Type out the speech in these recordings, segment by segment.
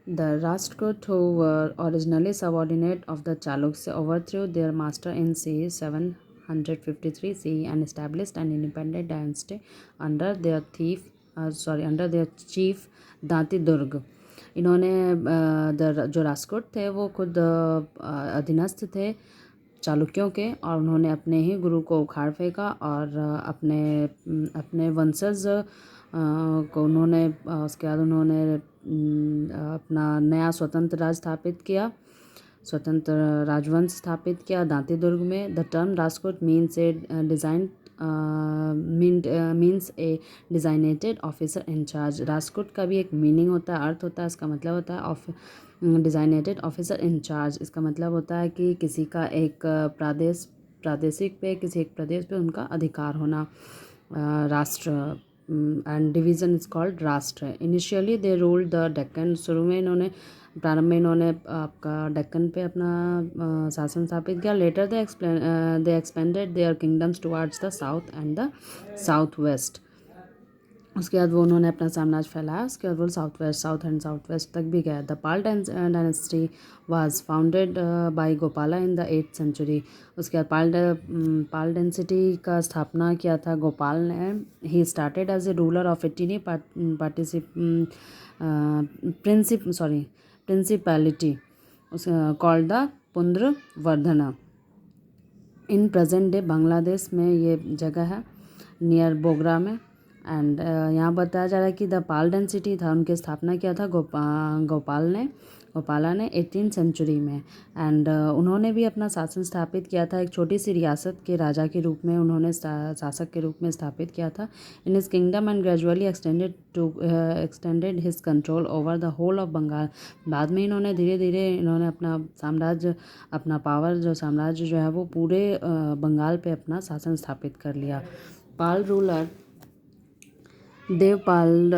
The Rashtrakuta, who were originally subordinate of the Chalukyas, overthrew their master in c. 753 CE and established an independent dynasty under their chief Danti दुर्ग। इन्होंने जो राष्ट्रकूट थे वो खुद अधीनस्थ थे चालुक्यों के, और उन्होंने अपने ही गुरु को उखाड़ फेंका और अपने वंशज को उन्होंने उसके बाद उन्होंने अपना नया स्वतंत्र राज स्थापित किया, स्वतंत्र राजवंश स्थापित किया दांती दुर्ग में। The term Rajkot means A designated officer in charge. Rajkot का भी एक मीनिंग होता है, अर्थ होता है, इसका मतलब होता है डिजाइनेटेड ऑफिसर इन चार्ज। इसका मतलब होता है कि किसी का एक प्रादेशिक पे, किसी एक प्रदेश पे उनका अधिकार होना। राष्ट्र एंड डिवीज़न इज कॉल्ड राष्ट्र। Initially they ruled the Deccan. प्रारंभ में इन्होंने आपका डेक्कन पे अपना शासन स्थापित किया। Later they expanded their kingdoms towards the south and the south west. उसके बाद वो उन्होंने अपना साम्राज्य फैलाया, उसके बाद वो साउथ एंड साउथ वेस्ट तक भी गया। The Pal dynasty was founded by Gopala in the 8th century। उसके बाद पाल डायनेस्टी का स्थापना किया था गोपाल ने। He started as a ruler of a tiny principality called the Pundravardhana. In present day Bangladesh में ये जगह है, नियर बोगरा में। एंड यहाँ बताया जा रहा है कि द पाल डायनेस्टी था, उनकी स्थापना किया था गोपाला ने 18th century में। एंड उन्होंने भी अपना शासन स्थापित किया था, एक छोटी सी रियासत के राजा के रूप में उन्होंने शासक के रूप में स्थापित किया था। In his kingdom and gradually extended his control over the whole of Bengal. बाद में इन्होंने धीरे धीरे इन्होंने अपना साम्राज्य, अपना पावर जो साम्राज्य जो है वो पूरे बंगाल पे अपना शासन स्थापित कर लिया। पाल ruler Devpal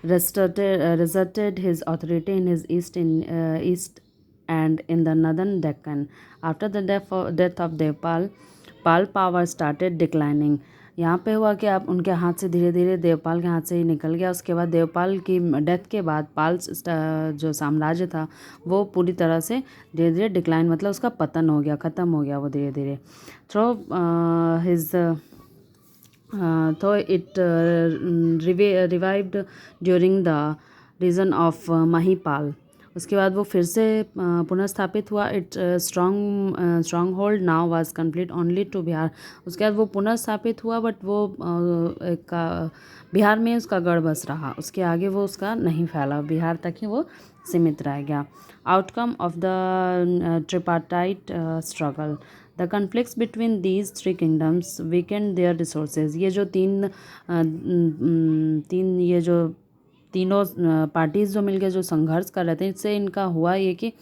resorted his authority in his east and in the northern Deccan. After the death of Devpal, Pal power started declining. यहाँ पे हुआ कि आप उनके हाथ से धीरे धीरे देवपाल के हाथ से ही निकल गया। उसके बाद देवपाल की डेथ के बाद पाल जो साम्राज्य था वो पूरी तरह से धीरे धीरे डिक्लाइन, मतलब उसका पतन हो गया, ख़त्म हो गया वो धीरे धीरे। Though it revived during the reign of Mahipal। उसके बाद वो फिर से पुनर्स्थापित हुआ। It strong hold now was complete only to Bihar. उसके बाद वो पुनर्स्थापित हुआ, बट वो बिहार में उसका गढ़ बस रहा, उसके आगे वो उसका नहीं फैला, बिहार तक ही वो सीमित रह गया। Outcome of the tripartite struggle. The conflicts between these 3 kingdoms weakened their resources. ये जो तीनों पार्टीज़ जो मिलकर जो संघर्ष कर रहे थे, इससे इनका हुआ ये कि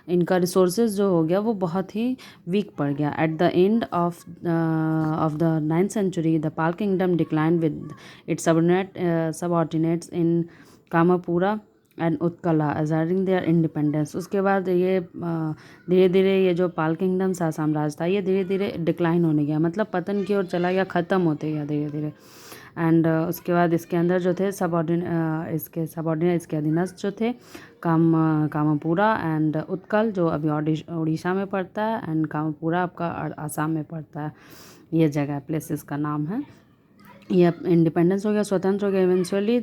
इनका रिसोर्सेज जो हो गया वो बहुत ही वीक पड़ गया। At the end of the 9th century the Pala kingdom decline with its subordinates in Kamarupa and Utkala asserting their independence. उसके बाद ये धीरे धीरे ये जो पाल किंगडम साम्राज्य था ये धीरे धीरे डिक्लाइन होने गया, मतलब पतन की ओर चला गया, ख़त्म होते गया धीरे धीरे। एंड उसके बाद इसके अंदर जो थे सबऑर्डिनेट इसके अधीनस्थ जो थे कामापुरा एंड उत्कल, जो अभी उड़ीसा में पड़ता है, एंड कामापुरा आपका आसाम में पड़ता है। ये जगह प्लेसेस का नाम है। ये इंडिपेंडेंस हो गया, स्वतंत्र हो गया। Eventually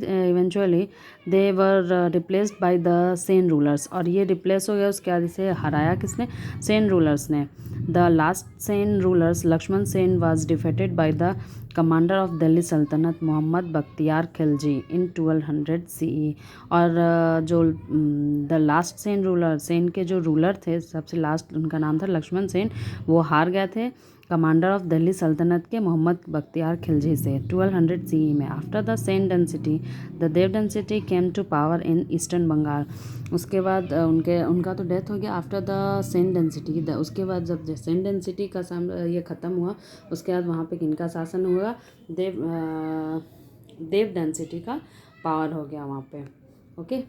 they were replaced by the Sen rulers. और ये रिप्लेस हो गया, उसके बाद इसे हराया किसने? सेन रूलर्स ने। The last Sen rulers Lakshman Sen was defeated by the commander of Delhi सल्तनत मोहम्मद बख्तियार खिलजी इन 1200 CE। और जो द लास्ट सेन के जो रूलर थे, सबसे लास्ट उनका नाम था लक्ष्मण सेन, वो हार गए थे कमांडर ऑफ दिल्ली सल्तनत के मोहम्मद बख्तियार खिलजी से 1200 CE में। After the Sen dynasty the Deva dynasty came to power in eastern Bengal. उसके बाद उनका तो डेथ हो गया आफ्टर द सेन डेंसिटी। उसके बाद जब सेन डेंसिटी का ये ख़त्म हुआ, उसके बाद वहाँ पे किनका शासन हुआ? देव डेंसिटी का पावर हो गया वहाँ पे। ओके।